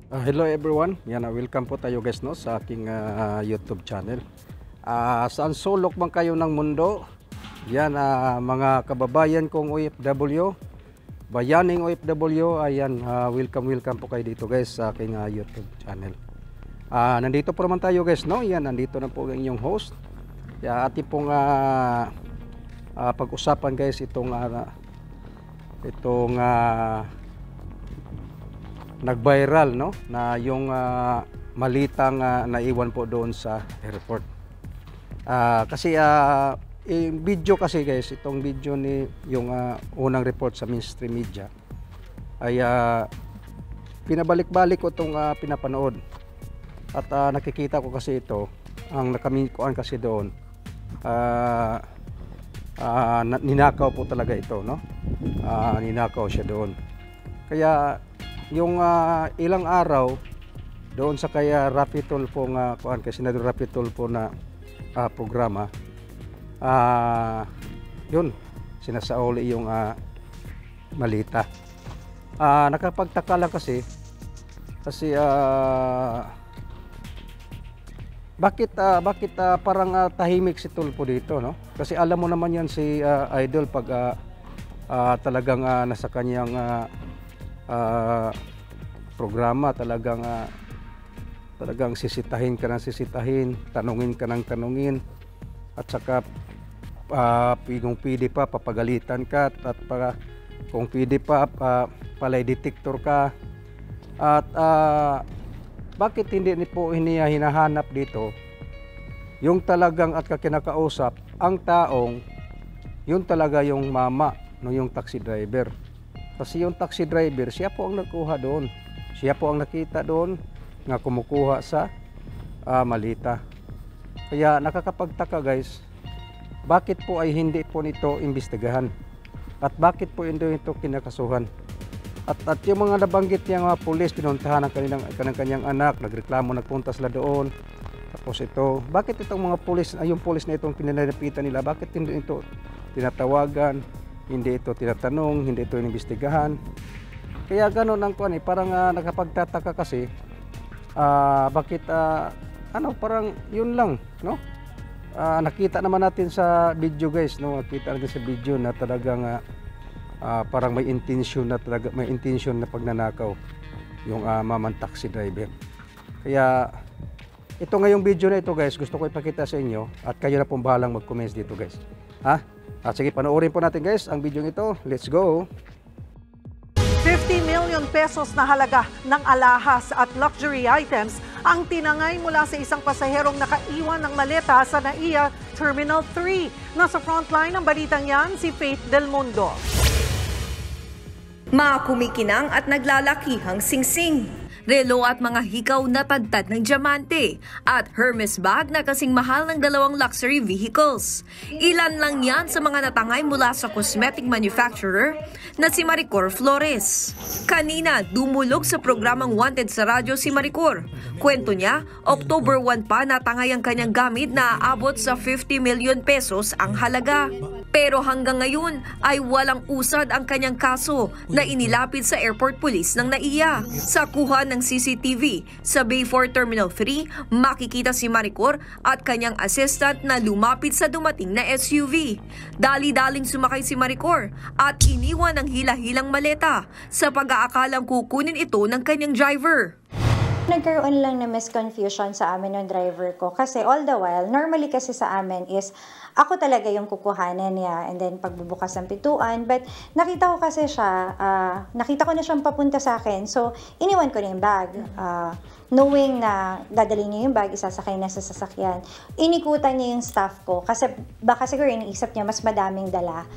Hello everyone, welcome po tayo guys no, sa aking YouTube channel. Saan sulok man kayo ng mundo, mga kababayan kong OFW, bayaning OFW, welcome po kayo dito guys sa aking YouTube channel. Nandito po naman tayo guys no, nandito na po ang inyong host. Ating pong pag-usapan guys itong nag-viral no na yung malitang naiwan po doon sa airport. Kasi video kasi guys, itong video ni yung unang report sa mainstream media ay pinabalik-balik ko itong pinapanood at nakikita ko kasi ito ang nakamikuan kasi doon ninakaw po talaga ito no, ninakaw siya doon. Kaya yung ilang araw doon sa kaya Raffy Tulfo kay Senador Raffy Tulfo na programa, yun sinasauli yung malita. Nakapagtaka lang kasi bakit parang tahimik si Tulfo dito no? Kasi alam mo naman yan si Idol pag talagang nasa kanyang programa talagang sisitahin ka ng sisitahin, tanungin ka ng tanungin, at saka kung pwede pa papagalitan ka, at kung pwede pa palay detector ka. At bakit hindi po hinahanap dito yung talagang at kinakausap ang taong yun talaga yung mama no, yung taxi driver. Kasi yung taxi driver, siya po ang nagkuha doon. Siya po ang nakita doon nga kumukuha sa malita. Kaya nakakapagtaka guys, bakit po ay hindi po nito imbestigahan? At bakit po hindi ito kinakasuhan? At yung mga nabanggit niyang mga pulis, pinuntahan ng kanyang anak, nagreklamo, nagpunta sila doon. Tapos ito, bakit itong mga pulis, yung pulis na itong pinanapitan nila, bakit hindi ito tinatawagan? Hindi ito tinatanong, hindi ito inimbestigahan. Kaya gano'n ang kuan parang nakapagtataka kasi bakit parang yun lang no. Nakita naman natin sa video guys no, nakita natin sa video na talagang parang may intention na pagnanakaw yung mamang taxi driver. Kaya ito ngayong video na ito guys, gusto ko ipakita sa inyo at kayo na pong bahalang mag-comments dito guys. Sige, panoorin po natin guys ang video ito. Let's go! 50 million pesos na halaga ng alahas at luxury items ang tinangay mula sa isang pasaherong nakaiwan ng maleta sa NAIA Terminal 3. Nasa frontline ng balitang yan si Faith Del Mundo. Mga kumikinang at naglalakihang singsing, relo at mga hikaw na tadtad ng diamante, at Hermes bag na kasing mahal ng dalawang luxury vehicles. Ilan lang yan sa mga natangay mula sa cosmetic manufacturer na si Maricor Flores. Kanina, dumulog sa programang Wanted sa radyo si Maricor. Kwento niya, October 1 pa natangay ang kanyang gamit na aabot sa 50 million pesos ang halaga. Pero hanggang ngayon ay walang usad ang kanyang kaso na inilapit sa airport police ng NAIA. Sa kuha ng CCTV sa Bayfort Terminal 3, makikita si Maricor at kanyang assistant na lumapit sa dumating na SUV. Dali-daling sumakay si Maricor at iniwan ang hila-hilang maleta sa pag-aakalang kukunin ito ng kanyang driver. Nagkaroon lang na misconfusion sa amin ng driver ko kasi all the while, normally kasi sa amin is ako talaga yung kukuhanin niya and then pagbubukas ng pintuan, but nakita ko kasi siya, nakita ko na siyang papunta sa akin, so iniwan ko na yung bag. Knowing na dadalhin niya yung bag, isasakay na sa sasakyan, inikutan niya yung staff ko kasi baka siguro iniisip niya mas madaming dala.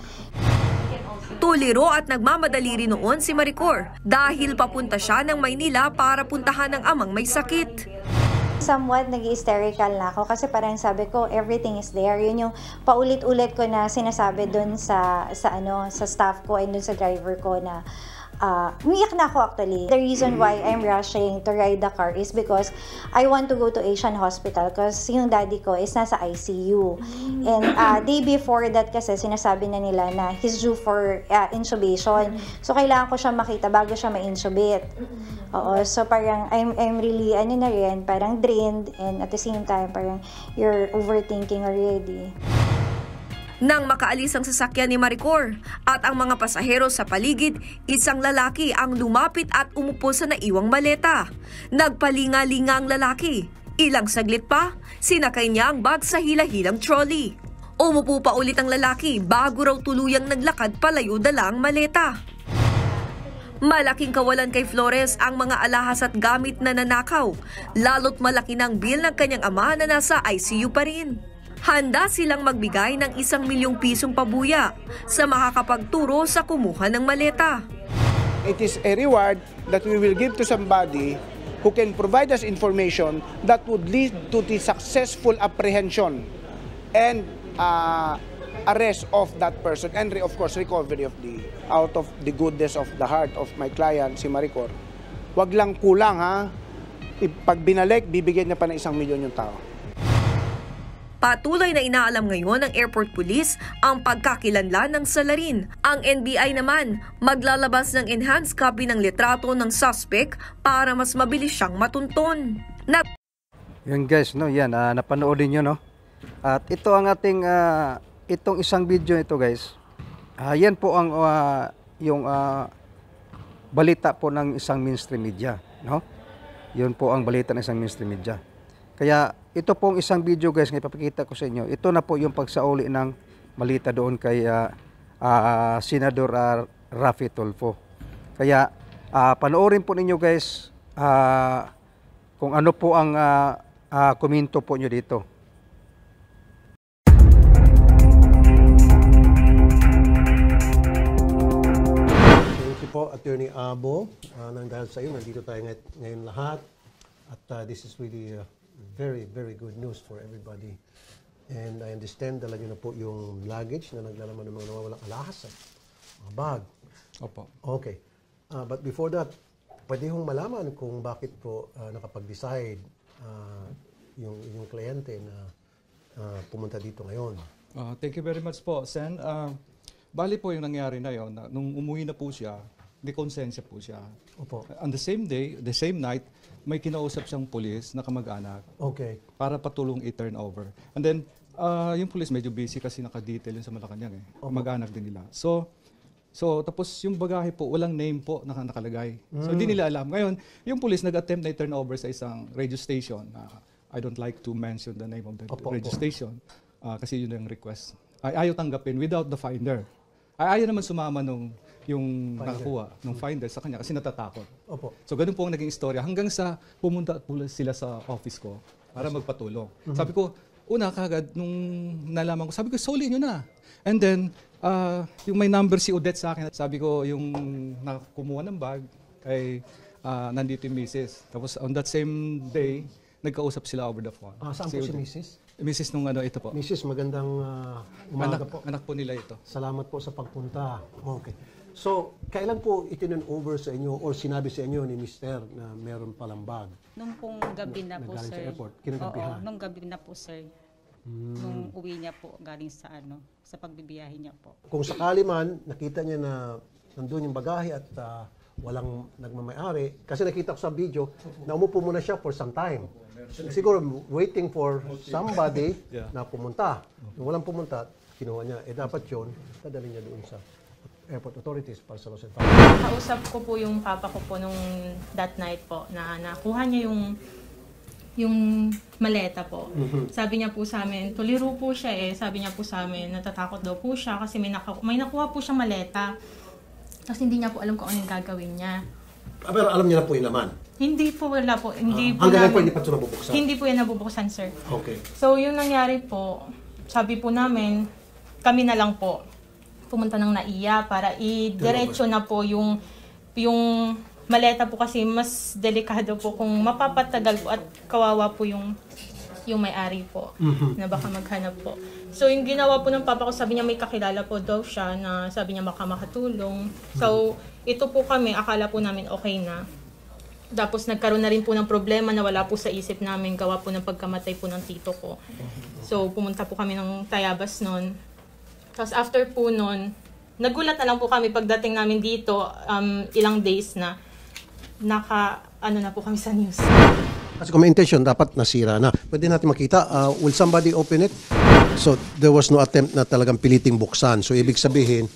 Tuliro at nagmamadali rin noon si Maricor dahil papunta siya ng Maynila para puntahan ng amang may sakit. Somewhat nag-hysterical na ako kasi parang sabi ko everything is there. Yun yung paulit-ulit ko na sinasabi doon sa staff ko and doon sa driver ko na umiyak na ako actually. The reason why I'm rushing to ride the car is because I want to go to Asian Hospital because yung daddy ko is nasa ICU. And day before that kasi sinasabi na nila na he's due for intubation. So kailangan ko siya makita bago siya ma-intubate. Oo, so parang I'm really parang drained, and at the same time parang you're overthinking already. Nang makaalis ang sasakyan ni Maricor at ang mga pasahero sa paligid, isang lalaki ang lumapit at umupo sa naiwang maleta. Nagpalinga-linga ang lalaki. Ilang saglit pa, sinakay niya ang bag sa hila-hilang trolley. Umupo pa ulit ang lalaki bago raw tuluyang naglakad palayo dala ang maleta. Malaking kawalan kay Flores ang mga alahas at gamit na nanakaw, lalo't malaki ng bill ng kanyang ama na nasa ICU pa rin. Handa silang magbigay ng 1 milyong pisong pabuya sa makakapagturo sa kumuha ng maleta. It is a reward that we will give to somebody who can provide us information that would lead to the successful apprehension and arrest of that person, and of course recovery of out of the goodness of the heart of my client, si Maricor. Wag lang kulang ha. Pag binalik, bibigyan niya pa ng 1 milyon yung tao. Patuloy na inaalam ngayon ng airport police ang pagkakilanlan ng salarin. Ang NBI naman maglalabas ng enhanced copy ng litrato ng suspect para mas mabilis siyang matunton. Yan guys, no, yan napanoodin niyo, no. At ito ang ating itong isang video ito guys. Yan po ang yung balita po ng isang mainstream media, no. Yun po ang balita ng isang mainstream media. Kaya ito pong isang video guys na ipapakita ko sa inyo. Ito na po yung pagsauli ng balita doon kay Senador Raffy Tulfo. Kaya panoorin po ninyo guys kung ano po ang komento po nyo dito. Thank you po, Attorney Abo. Nang dahil sa iyo, nandito tayo ngayon lahat. At this is really very, very good news for everybody. And I understand dala nyo na po yung luggage na naglalaman ng mga nawawalang alahas at mga bag. Opo. Okay. But before that, pwede hong malaman kung bakit po nakapag-decide yung kliyente na pumunta dito ngayon. Thank you very much po, Sen. Bali po yung nangyari na yon. Nung umuwi na po siya, may konsensya po siya. Opo. On the same day, the same night, may kinausap siyang pulis na kamag-anak. Okay. Para patulong i-turn over. And then, yung pulis medyo busy kasi naka-detail yun sa Malacanang eh. Kamag-anak din nila. So tapos yung bagahe po, walang name po nakalagay. So hindi nila alam. Ngayon, yung pulis nag-attempt na i-turn over sa isang radio station. I don't like to mention the name of the radio station. Kasi yun yung request. Ayaw tanggapin without the finder. Ayaw naman sumama yung nakakuha ng finder sa kanya kasi natatakot. Opo. So ganun po ang naging istorya hanggang sa pumunta sila sa office ko para magpatulong. Sabi ko, una kagad nung nalaman ko, sabi ko, soli nyo na. And then, yung may number si Odette sa akin, sabi ko, yung nakakumuha ng bag ay nandito yung misis. Tapos on that same day, nagkausap sila over the phone. Saan po si Mrs.? Mrs. nung ito po. Mrs., magandang umaga po. Anak po nila ito. Salamat po sa pagpunta. Okay. So, kailan po itinan over sa inyo or sinabi sa inyo ni Mr. na meron palang bag? Nung pong gabi na po, Nagaling sir. sa airport? Kinagabihan? Oo, nung gabi na po, sir. Nung uwi niya po galing sa sa pagbibiyahe niya po. Kung sakali man, nakita niya na nandun yung bagahe at walang nagmamayari, kasi nakita ko sa video na umupo muna siya for some time. Siguro waiting for somebody na pumunta. Nung walang pumunta, kinuha niya. Dapat yun, dadali niya doon sa airport authorities para sa loss and found. Kausap ko po yung papa ko po nung that night po na nakuha niya yung maleta po. Sabi niya po sa amin, tuliro po siya eh. Sabi niya po sa amin, natatakot daw po siya kasi may nakuha po siyang maleta. Kasi hindi niya po alam kung anong gagawin niya. Pero alam niya na po yung laman? Hindi po, wala po. Hindi po hanggang namin, po hindi pa ito nabubuksan? Hindi po yan nabubuksan, sir. Okay. So, yung nangyari po, sabi po namin, kami na lang po pumunta ng NAIA para i-diretso na po yung maleta po kasi mas delikado po kung mapapatagal po at kawawa po yung yung may-ari po, na baka maghanap po. So yung ginawa po ng papa ko, sabi niya may kakilala po daw siya na sabi niya baka makatulong. So ito po kami, akala po namin okay na. Tapos nagkaroon na rin po ng problema na wala po sa isip namin, gawa po ng pagkamatay po ng tito ko. So pumunta po kami ng Tayabas noon. Tapos after po noon, nagulat na lang po kami pagdating namin dito, ilang days na, na po kami sa news. Kasi kung may intention, dapat nasira na. Pwede natin makita, will somebody open it? So, there was no attempt na talagang piliting buksan. So, ibig sabihin...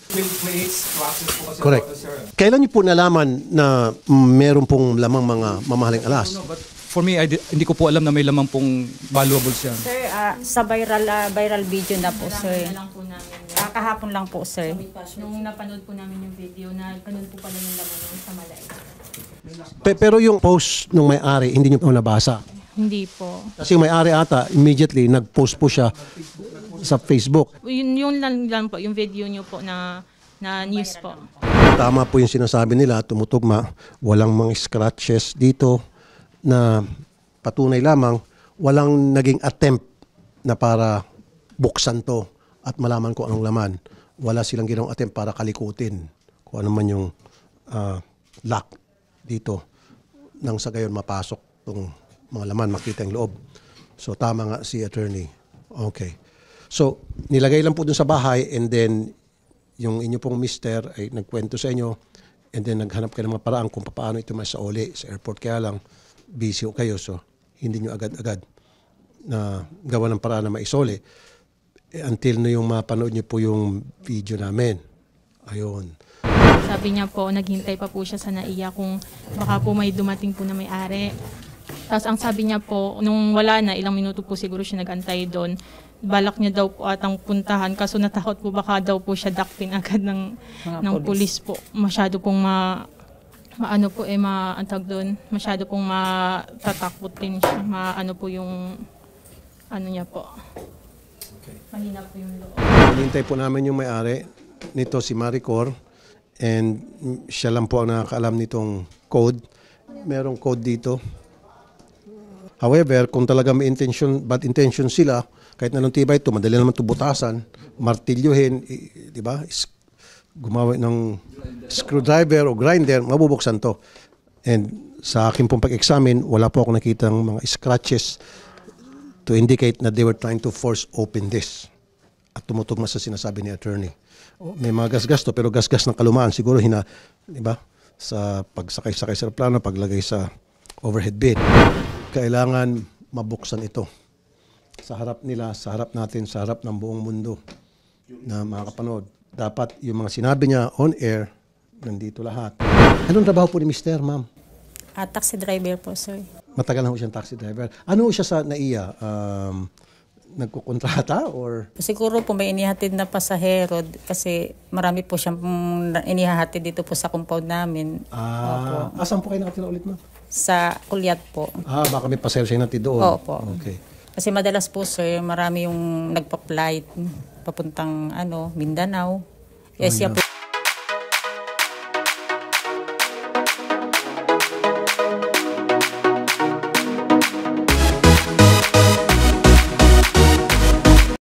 Correct. Kailan niyo po nalaman na meron pong lamang mga mamahaling alas? For me, hindi ko po alam na may lamang pong valuables yan. Sir, sa viral video na po, sir. Kahapon lang po, sir. Nung napanood po namin yung video, napanood po pala yung laman ng sa Malay. Pero yung post nung may-ari, hindi niyo po nabasa? Hindi po. Kasi yung may-ari ata, immediately, nag-post po siya sa Facebook. Yun lang po, yung video niyo po na news po. Tama po yung sinasabi nila, tumutugma, walang mga scratches dito na patunay lamang, walang naging attempt na para buksan to at malaman ko anong laman. Wala silang ginawang attempt para kalikutin kung ano man yung lock dito nang sa gayon mapasok itong mga laman, makita yung loob. So tama nga si attorney. Okay. So nilagay lang po dun sa bahay and then yung inyo pong mister ay nagkwento sa inyo and then naghanap kayo ng mga paraan kung paano ito masauli sa airport. Kaya lang busy kayo so hindi nyo agad-agad na gawa ng paraan na maisoli until na yung mapanood nyo po yung video namin. Ayun. Sabi niya po, naghintay pa po siya sa NAIA kung baka po may dumating po na may-ari. Tapos ang sabi niya po, nung wala na, ilang minuto po siguro siya nag-antay doon. Balak niya daw po atang puntahan kaso natakot po baka daw po siya dakpin agad ng pulis po. Masyado pong masyado pong matatakutin siya. Maano po yung ano niya po. Mahina po yung loob. Hinintay po namin yung may-ari nito si Maricor and siya lang po ang nakakaalam nitong code. Merong code dito. However, kung talaga may bad intention sila, kahit na nung tibay ito, madali naman ito butasan, martilyuhin, di ba? Gumawa ng screwdriver o grinder, mabubuksan to. And sa akin pong pag-examine, wala po ako nakita ng mga scratches to indicate na they were trying to force open this. At tumutugma sa sinasabi ni attorney. May mga gasgas to, pero gasgas ng kalumaan. Siguro di ba? Sa pagsakay-sakay sa plano, paglagay sa overhead bin. Kailangan mabuksan ito. Sa harap nila, sa harap natin, sa harap ng buong mundo na makakapanood. Dapat yung mga sinabi niya on air, nandito lahat. Anong trabaho po ni Mr. Ma'am? Taxi driver po, sir. Matagal na ho siyang taxi driver. Ano siya sa NAIA? Nagkukontrata or? Siguro po may inihatid na pasahero kasi marami po siyang inihahatid dito po sa compound namin. Asan po kayo nakatira ulit, ma'am? Sa Kulyat po. Baka may pasahero siya natin doon. Opo. Okay. Kasi madalas po, sir, marami yung nagpa-flight papuntang Mindanao. Yes, siya po